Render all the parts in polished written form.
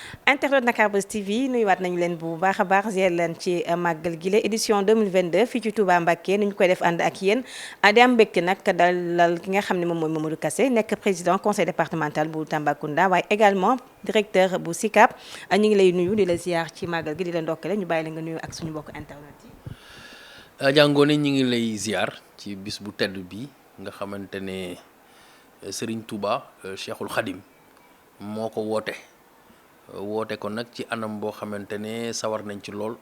internet Dakar Buzz TV nuyuwaat nañu leen bu baax a baax ziar leen ci màggal gile édition 2022 fii ci Touba Mbacké ni ñu koy def ànd ak yéen di am mbégte nag dalal ki nga xam ne moom mooy Mamadou Kassé nekk président conseil départemental bu Tambacounda waaye également directeur bu SICAP ñu ngi lay nuyu di la ziar ci màggal gi di la ndokkale ñu bàyyi la nga nuyu ak suñu mbokk internet yi. jàngoone ñi ngi lay ziar ci bis bu tedd bi nga xamante ne Serigne Touba Cheikhul Khadim moo ko woote ko nag ci anam boo xamante ne sawar nañ ci lool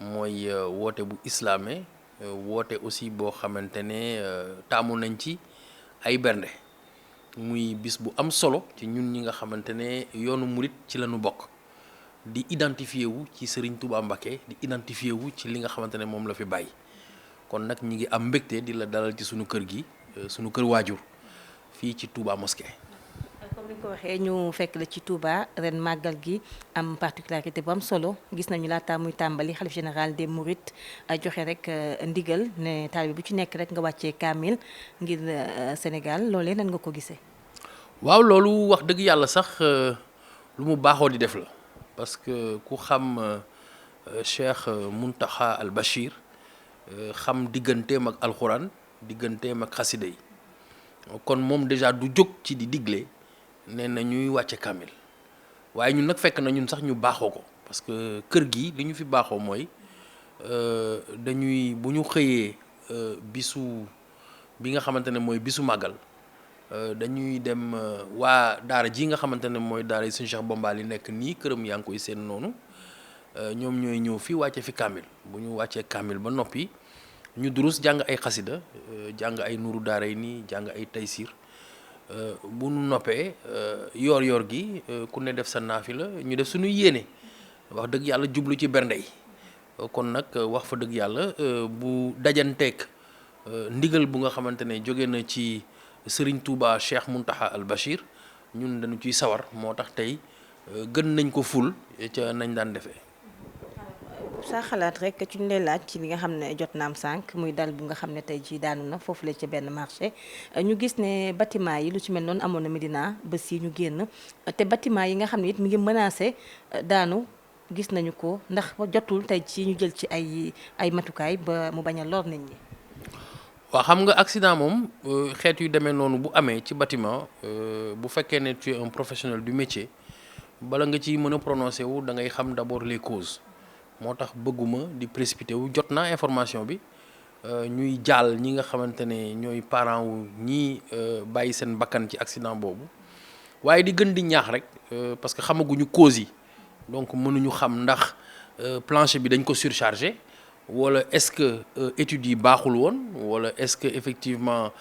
mooy woote bu islaame woote aussi boo xamante ne taamu nañ ci ay bernde muy bis bu am solo ci ñun ñi nga xamante ne yoonu murit ci la ñu bokk di identifié wu ci Serigne Touba Mbacké di identifié wu ci li nga xamante ne moom la fi bàyyi kon nag ñi ngi am mbégte di la dalal ci sunu kër gi sunu kër waajur fii ci Touba Mosquée. comme ni ko waxee ñu fekk la ci Touba ren màggal gi am particularité bu am solo gis nañu laata muy tàmbali xalif général des Mourides joxe rek ndigal ne taalibe bu ci nekk rek nga wàccee kaamil ngir Sénégal loolee nan nga ko gisee. waaw loolu wax dëgg yàlla sax lu mu baaxoo di def la parce que ku xam Cheikh Mountakha Al Bachir xam digganteem ak alxuraan digganteem ak xasida yi kon moom déjà du jóg ci di digle. nee na ñuy wàcce kaamil waaye ñun nag fekk na ñun sax ñu baaxoo ko parce que kër gi li ñu fi baaxoo mooy dañuy bu ñu xëyee bisu bi nga xamante ne mooy bisu màggal dañuy dem waa daara ji nga xamante ne mooy daara yi Sëñ Cheikh Bombal yi nekk nii këram yaa ngi koy seen noonu ñoom ñooy ñëw fii wàcce fi kaamil bu ñu wàccee kaamil ba noppi ñu durus jàng ay xasida jàng ay nuuru daara yi nii jàng ay taysir bu nu noppee yoor gi ku ne def sa naafila ñu def suñuy yéene wax dëgg yàlla jublu ci bernde yi kon nag wax fa dëgg yàlla bu dajanteeg ndigal bu nga xamante ne jóge na ci Serigne Touba Cheikh Mountakha Al Bachir ñun dañu ciy sawar moo tax tey gën nañ ko ful ca nañ daan defee. sa xalaat rek ci ñu lay laaj ci li nga xam ne jot naam sànq muy dal bu nga xam ne tey jii daanu na foofu la ci benn marché ñu gis ne bâtiment yi lu ci mel noonu amoon na Médina ba si ñu génn te bâtiment yi nga xam ne it mi ngi menacé daanu gis nañu ko ndax jotul tey ci ñu jël ci ay matukaay ba mu bañ a lor nit ñi. waaw xam nga accident moom xeet yu demee noonu bu amee ci bâtiment bu fekkee ne tu es un professionnel du métier bala nga ci mën a prononcé wu da ngay xam d'abord les causes. moo tax bëgguma di précipité wu jot naa information bi ñuy jaal ñi nga xamante ne ñooy parents wu ñii bàyyi seen bakkan ci accident boobu waaye di gën di ñaax rek parce que xamaguñu cause yi donc mënuñu xam ndax plancher bi dañ ko surchargé wala est-ce que études yi baaxul woon wala est-ce que effectivement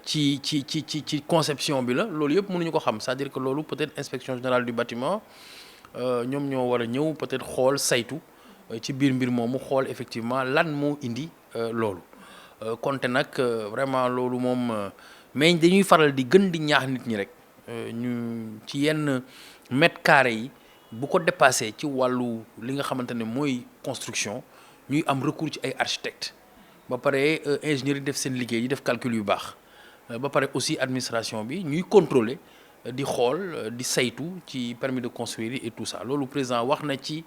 ci conception bi la loolu yëpp mënuñu ko xam c'est-à-dire que loolu peut-être inspection générale du bâtiment ñoom ñoo war a ñëw peut-être xool saytu ci biir mbir moomu xool effectivement lan moo indi loolu konte nag vraiment loolu moom mais dañuy faral di gën di ñaax nit ñi rek ñu ci yenn mètre carré yi bu ko dépassé ci wàllu li nga xamante ne mooy construction ñuy am recours ci ay architecte ba pare ingénieurs yi def seen liggéey yi def calcul yu baax ba pare aussi administration bi ñuy contrôler di xool di saytu ci permis de construire et tout ça loolu président wax na ci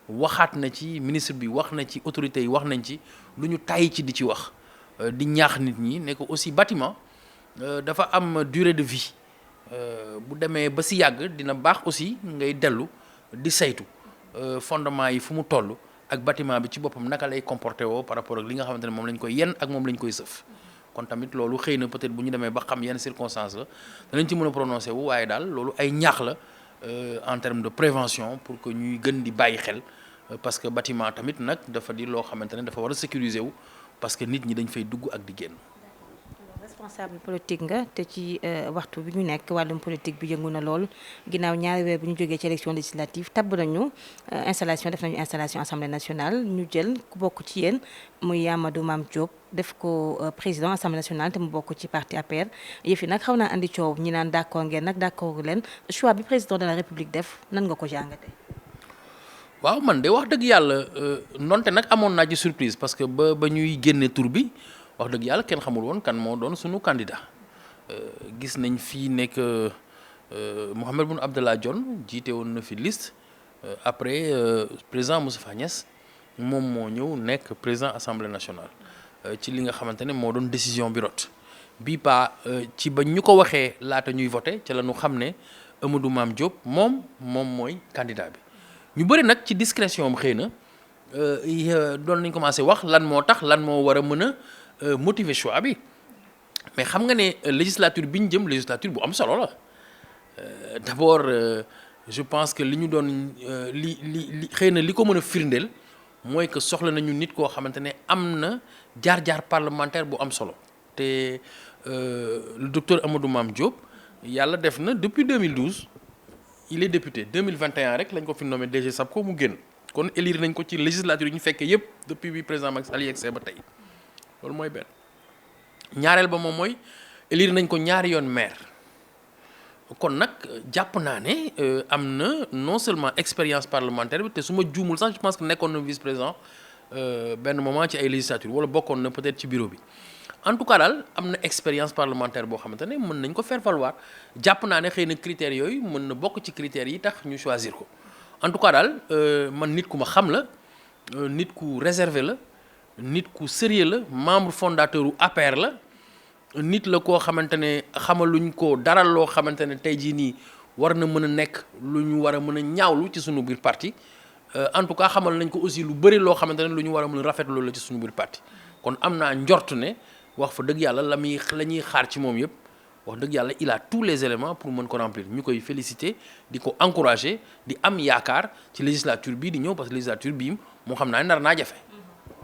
waxaat na ci ministre bi wax na ci autorités yi wax nañ ci lu ñu tàyyi ci di ci wax di ñaax nit ñi ne ko aussi bâtiment dafa am durée de vie bu demee ba si yàgg dina baax aussi ngay dellu di saytu fondement yi fu mu toll ak bâtiment bi ci boppam naka lay comporté woo par rapport ak li nga xamante ne moom lañ koy yenn ak moom lañ koy sëf kon tamit loolu xëy na peut-être bu ñu demee ba xam yenn circonstances la danañ ci mën a prononcé wu waaye daal loolu ay ñaax la en termes de prévention pour que ñuy gën di bàyyi xel parce que bâtiment tamit nag dafa di loo xamante ne dafa war a sécuriser wu parce que nit ñi dañ fay dugg ak di génn. responsable politique nga te ci waxtu bi ñu nekk wàllum politique bi yëngu na lool ginnaaw ñaari weer bi ñu jógee ci élection législative tabb nañu def nañu installation assemblée nationale ñu jël ku bokk ci yéen muy Amadou Mame Diop def ko président assemblée nationale te mu bokk ci parti APR yëf yi nag xaw naa andi coow ñi naan d'accord ngeen nag d'accord leen choix bi président de la république def nan nga ko jàngate. waaw man de wax dëgg yàlla ndonte nag amoon naa ci surprise parce que ba ñuy génne tur bi. wax dëgg yàlla kenn xamul woon kan moo doon sunu candidat gis nañ fii nekk Mohamed Boun Abdallah Dionne jiite woon na fi liste après président Moustapha Niasse moom moo ñëw nekk président assemblée nationale ci li nga xamante ne moo doon décision bi rot bii pas ci ba ñu ko waxee laata ñuy voté ca la ñu xam ne Amadou Mame Diop moom mooy candidat bi ñu bëri nag ci discrétion am xëy na doon nañ commencé wax lan moo tax lan moo war a mën a motiver choix bi mais xam nga ne législature bi ñu jëm législature bu am solo la d'abord je pense que li ñu doon li xëy na li ko mën a firndeel mooy que soxla nañu nit koo xamante ne am na jaar-jaar parlementaire bu am solo te le docteur Amadou Mame Diop yàlla def na depuis 2012 il est député 2021 rek lañ ko fi nommé DG SAPCO mu génn kon élire nañ ko ci législature yi ñu fekkee yépp depuis bi président Macky Sall yegsee ba tey loolu mooy benn ñaareel ba moom mooy élire nañ ko ñaari yoon maire kon nag jàpp naa ne am na non seulement expérience parlementaire bi te su ma juumul sax je pense que nekkoon na vice président benn moment ci ay législature wala bokkoon na peut-être ci bureau bi en tout cas daal am na expérience parlementaire boo xamante ne mën nañ ko faire valoir jàpp naa ne xëy na critères yooyu mën na bokk ci critères yi tax ñu choisir ko en tout cas daal man nit ku ma xam la nit ku réservé la nit ku sérieux la membre fondateur u APR la nit la koo xamante ne xamaluñ ko dara loo xamante ne tey jii nii war na mën a nekk lu ñu war a mën a ñaawlu ci suñu biir parti en tout cas xamal nañ ko aussi lu bëri loo xamante ne lu ñu war a mën a rafetlu la ci suñu biir parti kon am naa njort ne wax fa dëgg yàlla la ñuy xaar ci moom yëpp wax dëgg yàlla il a tous les éléments pour mën ko remplir ñu koy féliciter di ko encourager di am yaakaar ci législature bii di ñëw parce que législature bii moo xam naa ne nar naa jafe.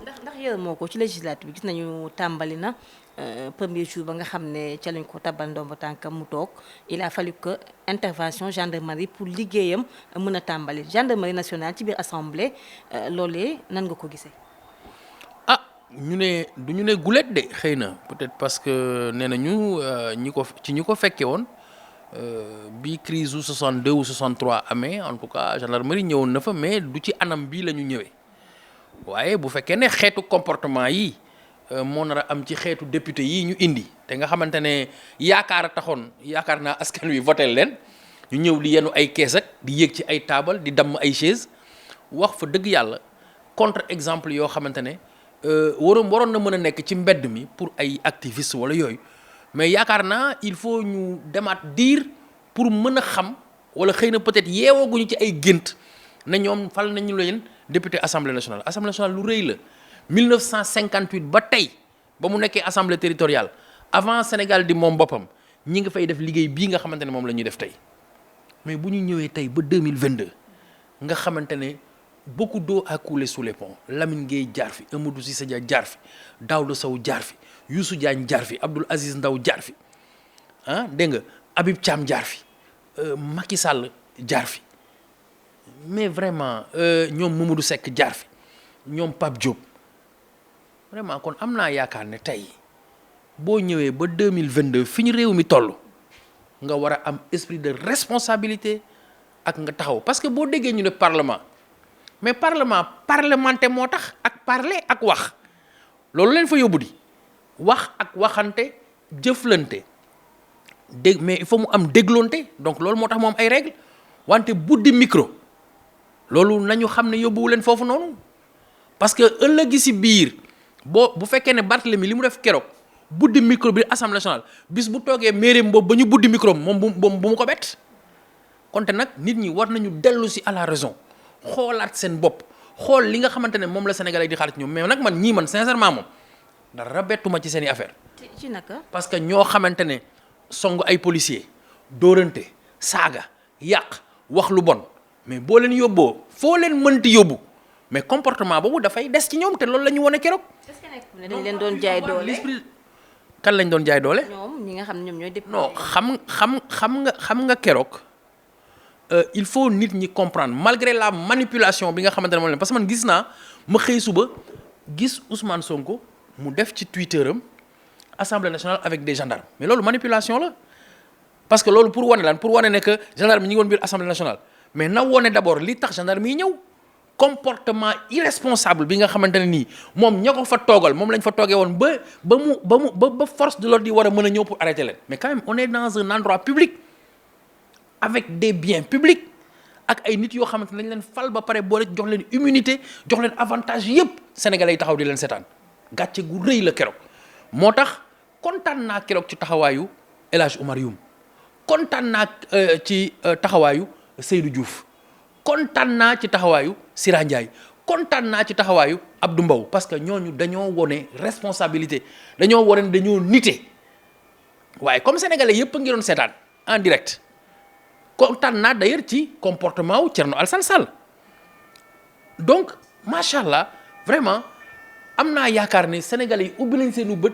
ndax yéen moo ko ci législature bi gis nañu tàmbali na premier jour ba nga xam ne ca lañ ko tabal ndomba tànkam mu toog il a fallu que intervention gendarmerie pour liggéeyam mën a tàmbali gendarmerie nationale ci biir assemblée loolee nan nga ko gisee. ñu ne du ñu ne gulet de xëy na peut-être parce que nee nañu ñi ko fekke woon bi crise u 62 ou 63 amee en tout cas gendarmerie ñëwoon na fa mais du ci anam bii la ñu ñëwee waaye bu fekkee ne xeetu comportement yi moo nar a am ci xeetu député yi ñu indi te nga xamante ne yaakaar a taxoon yaakaar naa askan wi voté leen ñu ñëw di yenu ay kees ak di yéeg ci ay taabal di damm ay chaise wax fa dëgg yàlla contre exemple yoo xamante ne waroon na mën a nekk ci mbedd mi pour ay activistes wala yooyu mais yaakaar naa il faut ñu demaat diir pour mën a xam wala xëy na peut-être yeewooguñu ci ay gént na ñoom fal nañu leen député assemblée nationale lu rëy la 1958 ba tey ba mu nekkee assemblée territoriale avant Sénégal di moom boppam ñi nga fay def liggéey bii nga xamante ne moom la ñuy def tey mais bu ñu ñëwee tey ba 2022 nga xamante ne beaucoup d'eau a coulé sous les ponts Lamine Gueye jaar fi Amadou Cissé Dia jaar fi Daouda Sow jaar fi Youssou Diagne jaar fi Abdoul Aziz Ndaw jaar fi dégg nga Habib Thiam jaar fi Macky Sall jaar fi mais vraiment ñoom Mamadou Seck jaar fi ñoom Pape Diop vraiment kon am naa yaakaar ne tey boo ñëwee ba 2022 fi ñu réew mi toll nga war a am esprit de responsabilité ak nga taxaw parce que boo déggee ñu ne parlement mais parlementaire moo tax ak parler ak wax loolu leen fa yóbbu di wax ak waxante jëflante dégg mais il faut mu am dégloonte donc loolu moo tax mu am ay règles wante buddi micro loolu nañu xam ne yóbbuwu leen foofu noonu parce que ëllëgi si biir bu fekkee ne Barthélemy li mu def keroog buddi micro bi assemblée nationale bis bu toogee mairie boobu ba ñu buddi micro moom bu mu ko bett konte nag nit ñi war nañu dellu si à la raison xoolaat seen bopp xool li nga xamante ne moom la Sénégalais di xaar ci ñoom mais nag man sincèrement moom dara bettuma ci seen i affaire ci naka parce que ñoo xamante ne song ay policiers dóorante saaga yàq wax lu bon mais boo leen yóbboo foo leen mënti yóbbu mais comportement boobu dafay des ci ñoom te loolu la ñu wane keroog. est-ce que nekkul ne dañ leen doon jaay doole kan lañ doon jaay doole. ñoom ñi nga xam ne ñoom ñooy député. non xam nga keroog. Il faut nit ñi comprendre malgré la manipulation bi nga xamante ne moom la parce que man gis naa ma xëy suba gis Ousmane Sonko mu def ci Twitter am assemblée nationale avec des gendarmes mais loolu manipulation la parce que loolu pour wane ne que gendarme yi ñi ngi woon biir assemblée nationale mais na wone d'abord li tax gendarme yi ñëw comportement irresponsable bi nga xamante ne nii moom ña ko fa toogal moom lañ fa toogee woon ba force de l'ordre yi war a mën a ñëw pour arrêter leen mais quand même on est dans un endroit public. avec des biens publics ak ay nit yoo xamante ne dañ leen fal ba pare boole jox leen immunité jox leen avantage yëpp sénégalais yi taxaw di leen seetaan gàcce gu rëy la keroog moo tax kontaan naa keroog ci taxawaayu El Hadj Oumar Youm kontaan naa ci taxawaayu Seydou Diouf kontaan naa ci taxawaayu Sira Ndiaye kontaan naa ci taxawaayu Abdou Mbow parce que ñooñu dañoo wone responsabilité dañoo wone dañoo nite waaye comme sénégalais yëpp a ngi doon seetaan en direct kontaan naa d'ailleurs ci comportement wu Thierno Alassane Sall donc macha allah vraiment am naa yaakaar ne sénégalais yi ubbi nañ seenu bët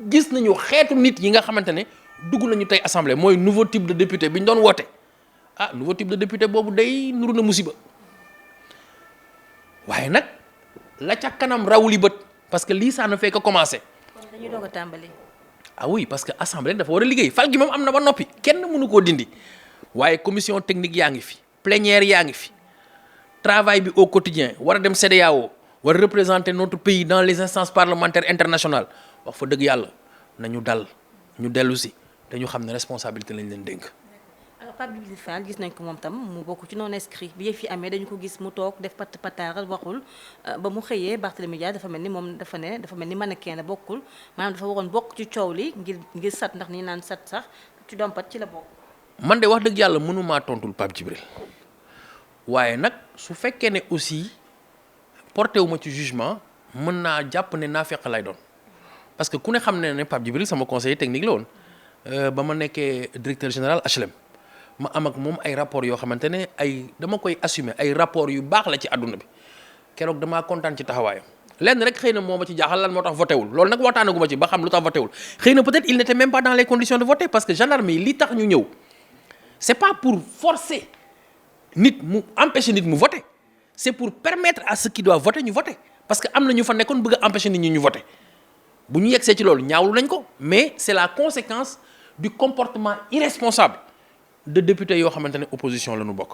gis nañu xeetu nit yi nga xamante ne dugg nañu tey assemblée mooy nouveau type de député bi ñu doon woote ah nouveau type de député boobu day nuru na musiba waaye nag la ca kanam rawuli bët parce que lii ça ne fait que commencer. kon dañuy doog a tàmbali. ah oui parce que assemblée dafa war a liggéey fal gi moom am na ba noppi kenn mënu koo dindi waaye commission technique yaa ngi fi plénière yaa ngi fi travail bi au quotidien war a dem CEDEAO war a représenter notre pays dans les instances parlementaires internationales wax fa dëgg yàlla nañu dal ñu dellu si te ñu xam ne responsabilité lañ leen dénk. alors Pape Djibril Fall gis nañ ko moom tam mu bokk ci non inscrit bi yëf yi amee dañu ko gis mu toog def pataaral waxul ba mu xëyee Barthélémy Dias dafa mel ni moom dafa mel ni mannequin la bokkul maanaam dafa waroon bokk ci coow li ngir sat ndax ni naan sat sax ci dompat ci la bokk. man de wax dëgg yàlla mënumaa tontul Pape Djibril waaye nag su fekkee ne aussi porté wu ma ci jugement mën naa jàpp ne naa fekk lay doon parce que ku ne xam ne Pape Djibril sama conseiller technique la woon ba ma nekkee directeur général HLM ma am ak moom ay rapports yoo xamante ne ay dama koy assumer ay rapports yu baax la ci àdduna bi keroog damaa kontaan ci taxawaayam lenn rek xëy na moo ma ci jaaxal lan moo tax voté wul loolu nag waxtaanaguma ci ba xam lu tax voté wul xëy na peut-être il n'était même pas dans les conditions de voter parce que gendarme yi li tax ñu ñëw c'est pas pour forcer nit mu empêcher nit mu voter c'est pour permettre à ceux qui doivent voter ñu voter parce que am na ñu fa nekkoon bëgg a empêcher nit ñi ñu voter bu ñu yegsee ci loolu ñaawlu nañ ko mais c'est la conséquence du comportement irresponsable de députés yoo xamante ne opposition la ñu bokk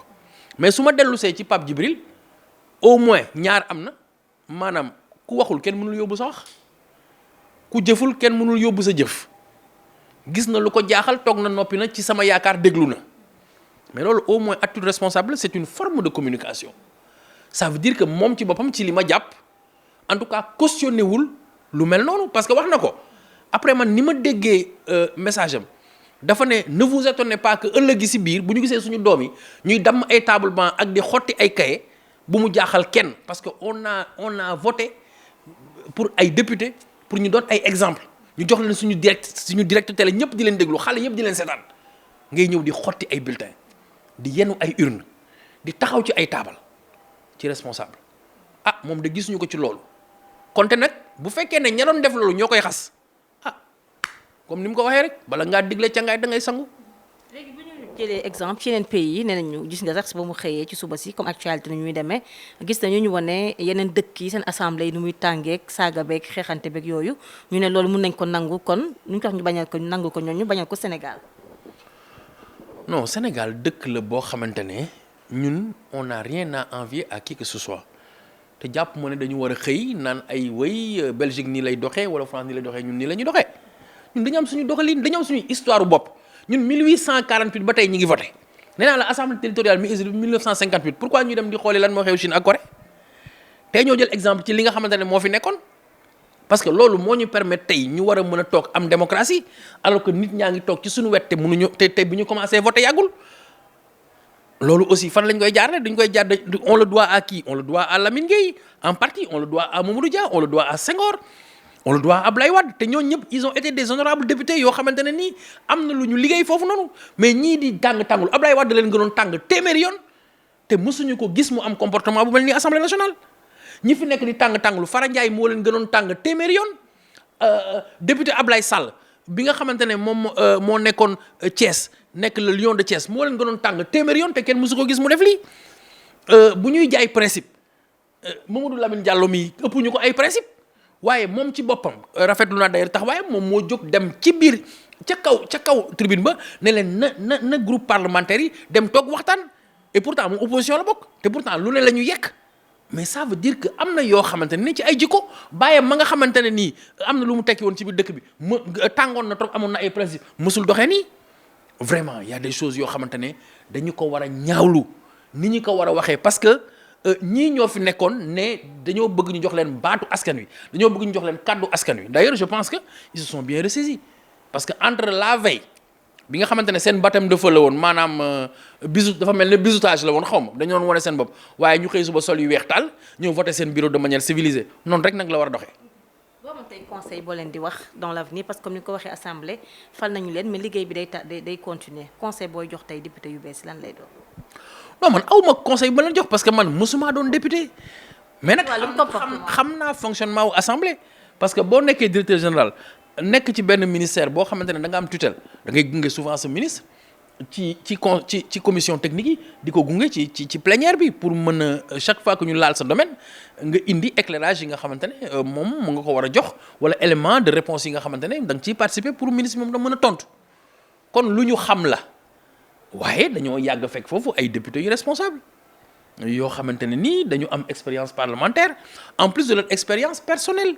mais su ma dellusee ci Pape Djibril au moins ñaar am na maanaam ku waxul kenn mënul yóbbu sa wax ku jëful kenn mënul yóbbu sa jëf gis na lu ko jaaxal toog na noppi na ci sama yaakaar déglu na mais loolu au moins attitude responsable c'est une forme de communication ça veut dire que moom ci boppam ci li ma jàpp en tout cas cautionné wul lu mel noonu parce que wax na ko après man ni ma déggee message am dafa ne vous étonnez pas que ëllëg gi si biir bu ñu gisee suñu doom yi ñuy damm ay table banc ak di xotti ay cahier bu mu jaaxal kenn parce que on a voté pour ay député pour ñu doon ay exemple ñu jox leen suñu direct télé ñëpp di leen déglu xale ñëpp di leen seetaan ngay ñëw di xotti ay bulletins di yenu ay urne di taxaw ci ay taabal ci responsable ah moom de gisuñu ko ci loolu konte nag bu fekkee ne ña doon def loolu ñoo koy xas ah comme ni mu ko waxee rek bala ngaa digle cangaay da ngay sangu. léegi bu ñu jëlee exemple ci yeneen pays yi nee nañu gis nga sax ba mu xëyee ci suba si comme actualité ni ñuy demee gis nañu ñu wane yeneen dëkk yi seen assemblée yi nu muy tàngeeg saaga beeg xeexante beeg yooyu ñu ne loolu mun nañ ko nangu kon nu ñu ko wax ñu bañal ko nangu ko ñooñu bañal ko Sénégal. non Sénégal dëkk la boo xamante ne ñun on n'a rien à envier à qui que ce soit te jàpp moo ne dañu war a xëy naan ay way Belgique nii lay doxee wala France nii lay doxee ñun nii la ñuy doxee ñun dañu am suñu doxalin dañu am suñu histoire bopp ñun 1848 ba tey ñu ngi voté nee naa la assemblée territoriale mi existe 1958 pourquoi ñuy dem di xooli lan moo xew Chine ak Corée tey ñoo jël exemple ci li nga xamante ne moo fi nekkoon parce que loolu moo ñu permettre tey ñu war a mën a toog am démocratie alors que nit ñaa ngi toog ci suñu wet te mënuñu te bi ñu commencé voté yàggul loolu aussi fan lañ koy jaar ne duñ koy jaar on le doit à qui on le doit à Lamine Gueye en partie on le doit à Mamadou Dia on le doit à Senghor on le doit à Ablaye Wade te ñooñu ñëpp ils ont été des honorables députés yoo xamante ne nii am na lu ñu liggéey foofu noonu mais ñii di tàngul Ablaye Wade leen gënoon tàng téeméeri yoon te mësuñu ko gis mu am comportement bu mel ni assemblée nationale ñi fi nekk di tànglu Fara Ndiaye moo leen gënoon tàng téeméeri yoon député Ablaye Sall bi nga xamante ne moom moo nekkoon Thiès nekk le lion de Thiès moo leen gënoon tàng téeméeri yoon te kenn mësu ko gis mu def lii bu ñuy jaay principe Mamadou Lamine Diallo mi ëpp ñu ko ay principe waaye moom ci boppam rafetlu naa d'ailleurs taxawaayam moom moo jóg dem ci biir ca kaw tribune ba ne leen na groupe parlementaire yi dem toog waxtaan et pourtant moom opposition la bokk te pourtant lu ne la ñu yekk mais ça veut dire que am na yoo xamante ne ci ay jikko bàyyam ma nga xamante ne nii am na lu mu tekki woon ci biir dëkk bi tàngoon na trop amoon na ay principe mësul doxee nii vraiment y a des choses yoo xamante ne dañu ko war a ñaawlu ni ñu ko war a waxee parce que ñii ñoo fi nekkoon ne dañoo bëgg ñu jox leen baatu askan wi dañoo bëgg ñu jox leen kàddu askan wi d'ailleurs je pense que ils se sont bien ressaisis parce que entre la veille bi nga xamante ne seen baptême de feu la woon maanaam bisu dafa mel ne bizutage la woon xaw ma dañu doon wane seen bopp waaye ñu xëy suba sol yu weex taal ñëw voté seen bureau de manière civilisée noonu rek nag la war a doxee. boo amoon tey conseil boo leen di wax dans l'avenir parce que comme ni ko waxee assemblée fal nañu leen mais liggéey bi day continuer conseil booy jox tey député yu bees lan lay doon. non man awma conseil ma leen jox parce que man mosuma doon député. mais nag xam naa fonctionnement wu assemblée. parce que boo nekkee directeur général nekk ci benn ministère boo xamante ne da nga am tutelle da ngay gunge souvent sa ministre ci commission technique yi di ko gunge ci plénière bi pour mën a chaque fois que ñu laal sa domaine nga indi éclairage yi nga xamante ne moom mu nga ko war a jox wala élément de réponse yi nga xamante ne da nga ciy participer pour ministre moom da mën a tontu kon lu ñu xam la waaye dañoo yàgg fekk foofu ay députés yu responsable yoo xamante ne nii dañu am expérience parlementaire en plus de leur expérience personnelle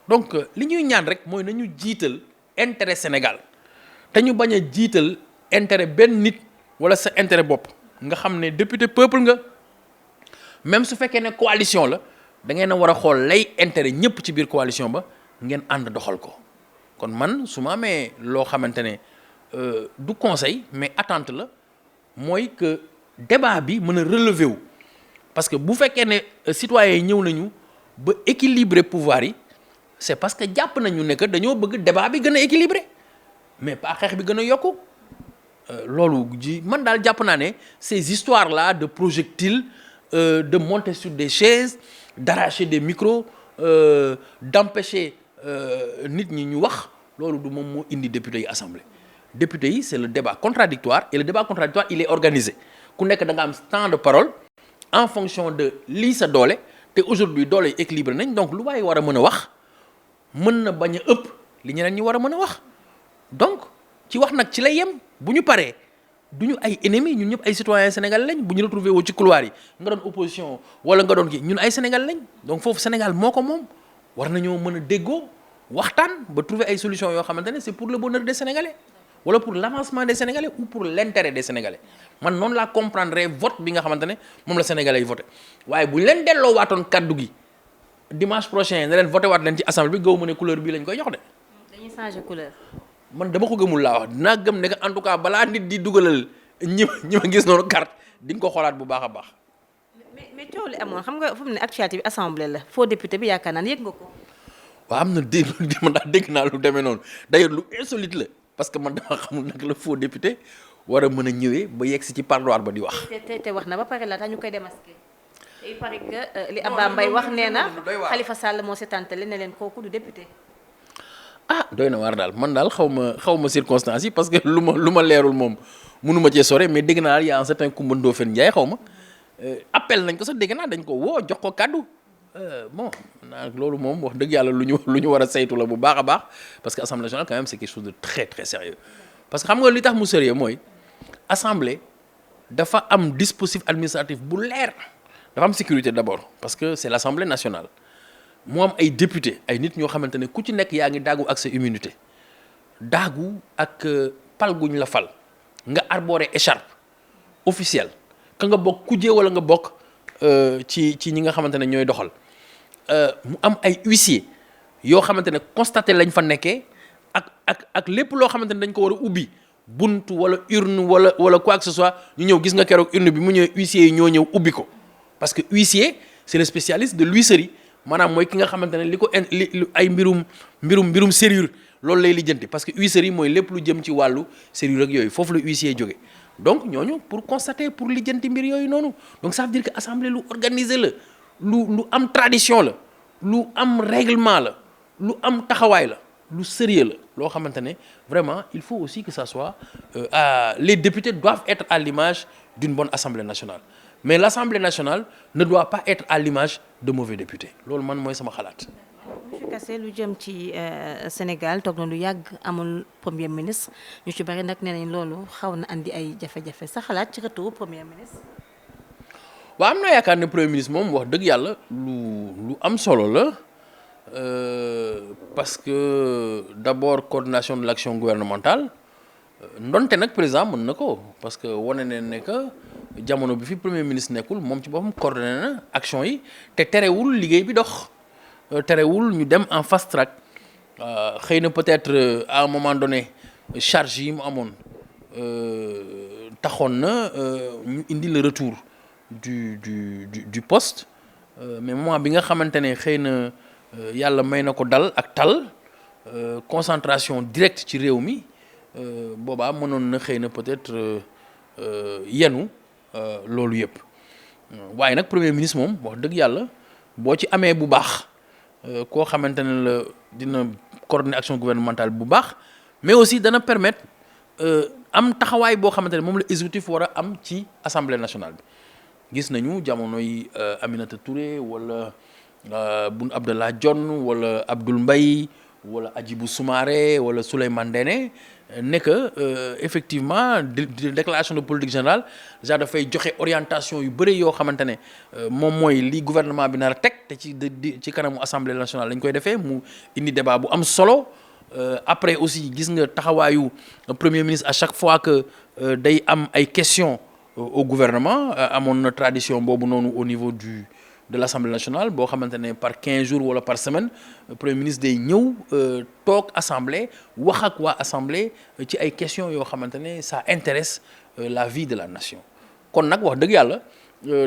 donc li ñuy ñaan rek mooy nañu jiital intérêt Sénégal te ñu bañ a jiital intérêt benn nit wala sa intérêt bopp nga xam ne député peuple nga même su fekkee ne coalition la da ngeen a war a xool lay intérêt ñëpp ci biir coalition ba ngeen ànd doxal ko kon man su ma amee loo xamante ne du conseil mais attente la mooy que débat bi mën a relever wu parce que bu fekkee ne citoyens yi ñëw nañu ba équilibrer pouvoir yi c'est parce que jàpp nañu ne que dañoo bëgg débat bi gën a équilibré mais pas xeex bi gën a yokku loolu ji man daal jàpp naa ne ces histoires là de projectiles de monter sur des chaises d'arracher des micros d'empêcher nit ñi ñu wax loolu du moom moo indi député yi assemblée député yi c'est le débat contradictoire et le débat contradictoire il est organisé ku nekk da nga am temps de parole en fonction de lii sa doole te aujourd'hui doole yi équilibré nañ donc lu waaye war a mën a wax mën na bañ a ëpp li ñeneen ñi war a mën a wax donc ci wax nag ci lay yem bu ñu paree du ñu ay ennemis ñun ñëpp ay citoyens sénégalais lañ bu ñu retrouvé woo ci couloir yi nga doon opposition wala nga doon kii ñun ay sénégalais lañ donc foofu Sénégal moo ko moom war nañoo mën a déggoo waxtaan ba trouver ay solutions yoo xamante ne c'est pour le bonheur des sénégalais wala pour l'avancement des sénégalais ou pour l'intérêt des sénégalais man noonu laa comprendre vote bi nga xamante ne moom la sénégalais yi voté waaye bu ñu leen delloo waatoon kaddu gi dimanche prochain ne leen voté waat leen ci assemblée bi gaw ma ne couleur bii lañ koy jox de. dañuy changer couleur. man dama ko gëmul laa wax dinaa gëm ne que en tout cas balaa nit di dugalal ñi ma gis noonu carte di nga ko xoolaat bu baax a baax. mais coow li amoon xam nga fu mu ne actualité bi assemblée la faux député bi yaakaar naa ne yëg nga ko. waaw am na man daal dégg naa lu demee noonu d'ailleurs lu insolite la parce que man dama xamul nag la faux député war a mën a ñëwee ba yegg si ci parloir ba di wax. te wax na ba pare laata ñu koy démasquer. il paraît que li Abba Mbaye wax nee na Khalifa Sall moo seetaantale ne leen kooku du député. ah doy na waar daal man daal xaw ma circonstances yi parce que lu ma leerul moom mënuma cee sore mais dégg naa daal y a un certain Coumba Ndoffène Ndiaye xaw ma appel nañ ko sax dégg naa dañ ko woo jox ko kàddu bon naa loolu moom wax dëgg yàlla lu ñu war a saytu la bu baax a baax parce que assemblée nationale quand même c'est quelque chose de très très sérieux parce que xam nga li tax mu sérieux mooy assemblée dafa am dispositif administratif bu leer dafa am sécurité d'abord parce que c'est l'assemblée nationale mu am ay député ay nit ñoo xamante ne ku ci nekk yaa ngi daagu ak sa immunité daagu ak pal guñ la fal nga arborer écharpe officielle ka nga bokk kujje wala nga bokk ci ñi nga xamante ne ñooy doxal mu am ay huissier yoo xamante ne constaté lañ fa nekkee ak lépp loo xamante ne dañ ko war a ubbi buntu wala urne wala quoi que ce soit ñu ñëw gis nga keroog urne bi mu ñëwee huissier yi ñoo ñëw ubbi ko parce que huissier c'est le spécialiste de l'huisserie maanaam mooy ki nga xamante ne li ko ay mbirum serrure loolu lay lijjanti parce que huisserie mooy lépp lu jëm ci wàllu serrure ak yooyu foofu la huissier jóge donc ñooñu pour constater pour lijjanti mbir yooyu noonu donc ça veut dire que assemblée lu organisé la lu am tradition la lu am règlement la lu am taxawaay la lu sérieux la loo xamante ne vraiment il faut aussi que ça soit les députés doivent être à l'image d'une bonne assemblée nationale mais l'assemblée nationale ne doit pas être à l'image de mauvais députés loolu man mooy sama xalaat. monsieur Kassé lu jëm ci Sénégal toog na lu yàgg amul premier ministre ñu ci bari nag nee nañ loolu xaw na andi ay jafe-jafe sa xalaat ci retour premier ministre. waaw am naa yaakaar ne premier ministre moom wax dëgg yàlla lu am solo la parce que d'abord coordination de l'action gouvernementale ndonte nag président mën na ko parce que wane ne que jamono bi fi premier ministre nekkul moom ci boppam coordonné na action yi te terewul liggéey bi dox terewul ñu dem en fast track xëy na peut-être à un moment donné charge yi mu amoon taxoon na ñu indi le retour du poste mais moment bi nga xamante ne xëy na yàlla may na ko dal ak tal concentration directe ci réew mi boobaa mënoon na xëy na peut-être yenu loolu yëpp waaye nag premier ministre moom wax dëgg yàlla boo ci amee bu baax koo xamante ne la dina coordonner action gouvernementale bu baax mais aussi dana permettre am taxawaay boo xamante ne moom la exécutif war a am ci assemblée nationale bi gis nañu jamonoy Aminata Touré wala Boun Abdallah Dionne wala Abdoul Mbaye wala Hadjibou Soumaré wala Souleymane Ndéné ne que effectivement déclaration de politique générale déjà dafay joxe orientation yu bëri yoo xamante ne moom mooy li gouvernement bi nar a teg te ci kanamu assemblée nationale lañ koy defee mu indi débat bu am solo après aussi gis nga taxawaayu premier ministre à chaque fois que day am ay questions au gouvernement amoon na tradition boobu noonu au niveau de l'Assemblée nationale boo xamante ne par 15 jours wala par semaine premier ministre day ñëw toog assemblée wax ak waa assemblée ci ay questions yoo xamante ne ça intéresse la vie de la nation kon nag wax dëgg yàlla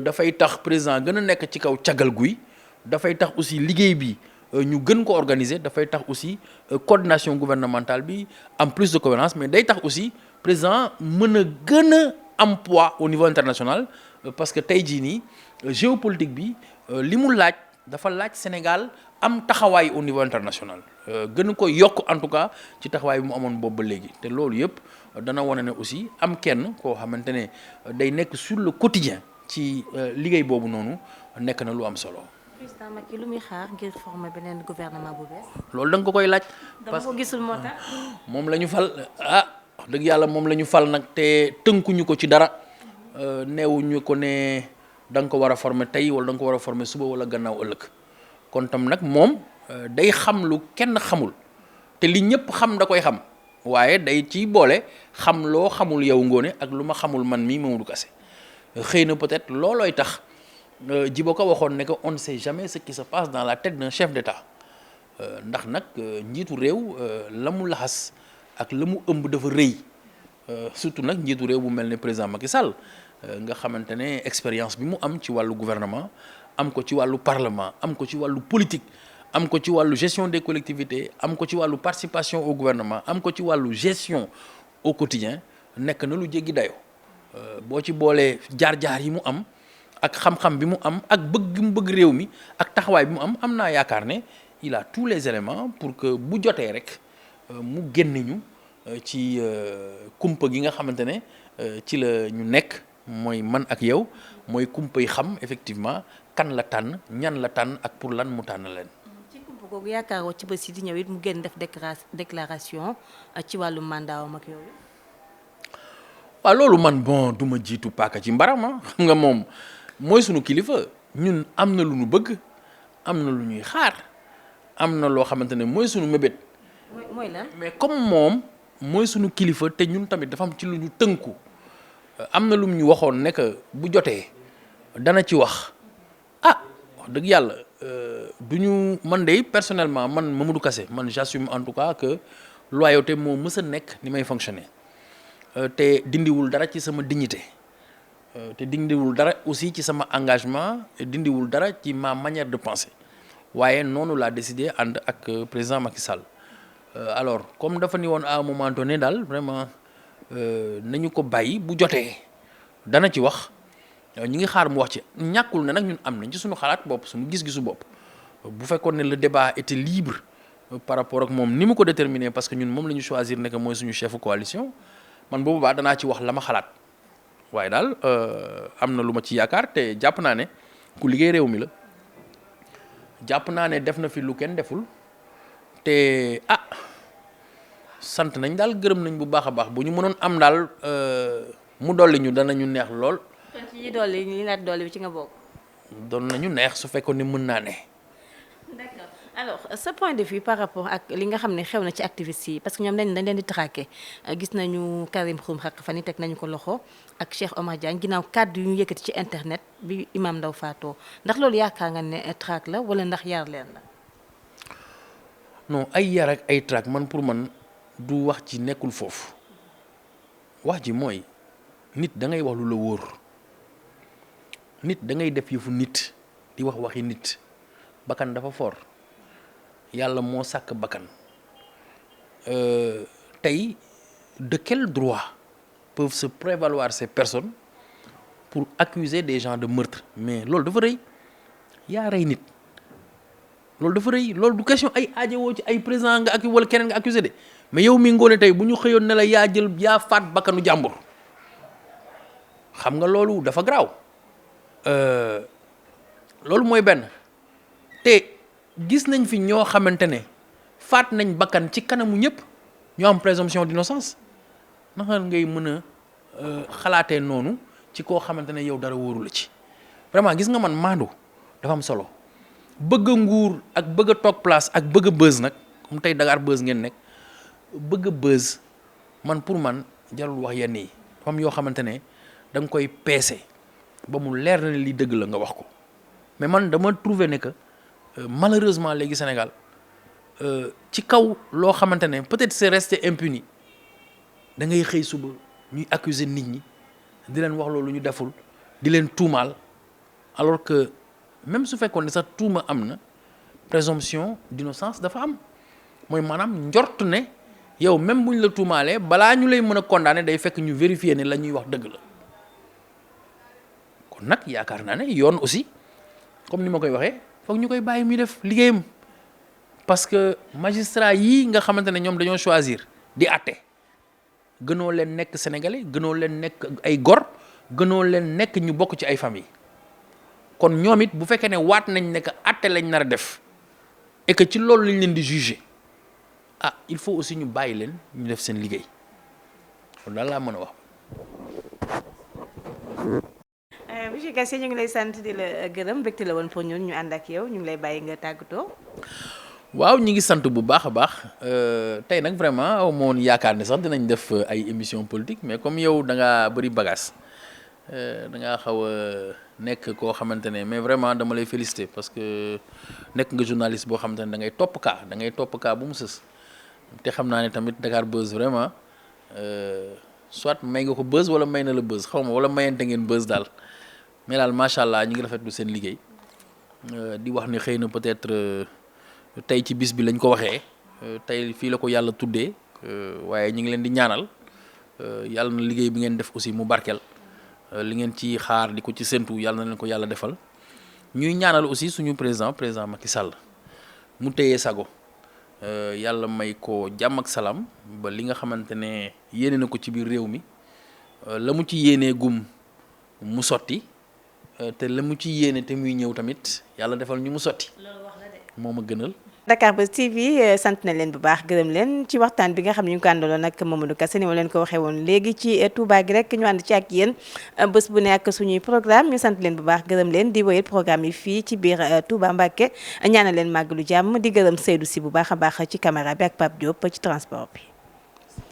dafay tax président gën a nekk ci kaw caggal guy dafay tax aussi liggéey bi ñu gën ko organiser dafay tax aussi coordination gouvernementale bi am plus de cohérence mais day tax aussi président mën a gën a am poids au niveau international parce que tey jii nii géopolitique bi li mu laaj dafa laaj Sénégal am taxawaay au niveau international gën ko yokk en tout cas ci taxawaay bi mu amoon boobu ba léegi te loolu yëpp dana wane ne aussi am kenn koo xamante ne day nekk sur le quotidien ci liggéey boobu noonu nekk na lu am solo. président Macky lu muy xaar ngir former beneen gouvernement bu bees. loolu da nga ko koy laaj. parce que dama ko gisul moo tax. moom la ñu fal wax dëgg yàlla moom la ñu fal nag te tënkuñu ko ci dara neewuñu ko ne. da nga ko war a former tey wala da nga ko war a former suba wala gannaaw ëllëg kon tam nag moom day xam lu kenn xamul te li ñëpp xam da koy xam waaye day ci boole xam loo xamul yow Ngoné ak lu ma xamul man mii Mamadou Kassé xëy na peut-être loolooy tax Djibo Ka waxoon ne que on ne sait jamais ce qui se passe dans la tête d'un chef d'État ndax nag njiitu réew la mu laxas ak la mu ëmb dafa rëy surtout nag njiitu réew bu mel ne président Macky Sall nga xamante ne expérience bi mu am ci wàllu gouvernement am ko ci wàllu parlement am ko ci wàllu politique am ko ci wàllu gestion des collectivités am ko ci wàllu participation au gouvernement am ko ci wàllu gestion au quotidien nekk na lu jéggi dayoo boo ci boolee jaar-jaar yi mu am ak xam-xam bi mu am ak bëgg mu bëgg réew mi ak taxawaay bi mu am naa yaakaar ne il a tous les éléments pour que bu jotee rek mu génne ñu ci kumpa gi nga xamante ne ci la ñu nekk mooy man ak yow mooy kumpa yi xam effectivement kan la tànn ñan la tànn ak pour lan mu tànn leen. ci kumpa googu yaakaaroo ci bés yi di ñëw it mu génn def déclaration ci wàllu mandat am ak yooyu. waaw loolu man bon du ma jiitu paaka ci mbarama xam nga moom mooy sunu kilifa ñun am na lu ñu bëgg am na lu ñuy xaar am na loo xamante ne mooy sunu mébét. mooy lan mais comme moom mooy sunu kilifa te ñun tamit dafa am ci lu ñu tënku. am na lu mu ñu waxoon ne que bu jotee dana ci wax wax dëgg yàlla du ñu man de personnellement man Mamadou Kassé man j'assume en tout cas que loyauté moo mës a nekk ni may fonctionner te dindiwul dara ci sama dignité te dindiwul dara aussi ci sama engagement te dindiwul dara ci ma manière de penser waaye noonu laa décidé ànd ak président Macky Sall alors comme dafa ni woon à un moment donné daal vraiment. nañu ko bàyyi bu jotee dana ci wax ñu ngi xaar mu wax ci ñàkkul ne nag ñun am nañ ci suñu xalaat bopp suñu gis-gisu bopp bu fekkoon ne le débat était libre par rapport ak moom ni mu ko déterminer parce que ñun moom la ñu choisir ne que mooy suñu chef coalition man boobu baax danaa ci wax la ma xalaat waaye daal am na lu ma ci yaakaar te jàpp naa ne ku liggéey réew mi la jàpp naa ne def na fi lu kenn deful te sant nañ daal gërëm nañ bu baax a baax bu ñu mënoon am daal mu dolli ñu danañu neex lool. kon ci ñi dolli li nga dolli bi ci nga bokk. doon nañu neex su fekkoon ni mën naa ne. d'accord alors ce point de vue par rapport ak li nga xam ne xew na ci activistes yi parce que ñoom dañ leen di traqué gis nañu Karim Xrum Xax fan yi teg nañu ko loxo ak Cheikh Omar Diagne ginnaaw kàddu yu ñu yëkkati ci internet bi Imam Ndao faatoo ndax loolu yaakaar nga ne traque la wala ndax yar leen la. non ay yar ak ay traque man pour man du wax ci nekkul foofu wax ji mooy nit da ngay wax lu la wóor nit da ngay def yëfu nit di wax waxi nit bakkan dafa fort yàlla moo sàkk bakkan tey de quel droit peuvent se prévaloir ces personnes pour accuser des gens de meurtre mais loolu dafa rëy yaa rey nit loolu dafa rëy loolu du question ay aajowoo ci ay président nga accusé wala keneen nga accusé de mais yow mi ngoone tey bu ñu xëyoon ne la yaa faat bakkanu jàmbur xam nga loolu dafa garaaw loolu mooy benn te gis nañ fi ñoo xamante ne faat nañ bakkan ci kanamu ñëpp ñoo am présomption d'innocence naka ngay mën a xalaatee noonu ci koo xamante ne yow dara wóoru la ci vraiment gis nga man maandu dafa am solo bëgg a nguur ak bëgg a toog place ak bëgg a buzz nag comme tey Dakar buzz ngeen nekk bëgg a buzz man pour man jarul wax yenn yi dafa am yoo xamante ne da nga koy peese ba mu leer na ne li dëgg la nga wax ko mais man dama trouver ne que malheureusement léegi Sénégal ci kaw loo xamante ne peut-être c'est resté impuni da ngay xëy suba ñuy accuser nit ñi di leen wax loolu ñu deful di leen tuumaal alors que même su fekkoon ne sax tuuma am na présomption d'innocence dafa am mooy maanaam njort ne yow même buñ la tuumaalee balaa ñu lay mën a condamner day fekk ñu vérifier ne la ñuy wax dëgg la kon nag yaakaar naa ne yoon aussi comme ni ma koy waxee foog ñu koy bàyyi muy def liggéeyam parce que magistrat yii nga xamante ne ñoom dañoo choisir di àtte gënoo leen nekk sénégalais gënoo leen nekk ay gor gënoo leen nekk ñu bokk ci ay famille kon ñoom it bu fekkee ne waat nañ ne que àtte lañ nar a def et que ci loolu lañ leen di juger ah il faut aussi ñu bàyyi leen ñu def seen liggéey loolu daal laa mën a wax. monsieur Kassé ñu ngi lay sant di la gërëm mbégte la woon pour ñun ñu ànd ak yow ñu ngi lay bàyyi nga tàggatoo. waaw ñi ngi sant bu baax a baax tey nag vraiment aw ma woon yaakaar ne sax dinañ def ay émission politique mais comme yow da ngaa bëri bagage da ngaa xaw a nekk koo xamante ne mais vraiment dama lay féliciter parce que nekk nga journaliste boo xamante ne da ngay topp kaa bu mu sës te xam naa ne tamit Dakar Buzz vraiment soit may nga ko buzz wala may na la buzz xaw ma wala mayante ngeen buzz daal mais daal macha allah ñu ngi rafetlu seen liggéey di wax ne xëy na peut-être. tey ci bis bi lañ ko waxee tey fii la ko yàlla tuddee waaye ñu ngi leen di ñaanal yàlla na liggéey bi ngeen def aussi mu barkeel li ngeen ci xaar di ko ci séntu yàlla na leen ko yàlla defal ñuy ñaanal aussi suñu président Macky Sall mu téyee sago yàlla may ko jàmm ak salaam ba li nga xamante ne yéene na ko ci biir réew mi la mu ci yéenee gum mu sotti te la mu ci yéene te muy ñëw tamit yàlla defal ñu mu sotti. moo ma gënal. Dakar Buzz TV sant na leen bu baax gërëm leen ci waxtaan bi nga xam ne ñu ngi ko àndaloon ak Mamadou Kassé ni ma leen ko waxee woon léegi ci Touba gi rek ñu ànd ci ak yéen bés bu nekk suñuy programme ñu sant leen bu baax gërëm leen di wéyal programme yi fii ci biir Touba Mbacké ñaanal leen màggalu jàmm di gërëm Seydou Sy bu baax a baax ci caméra bi ak Pape Diop ci transport bi.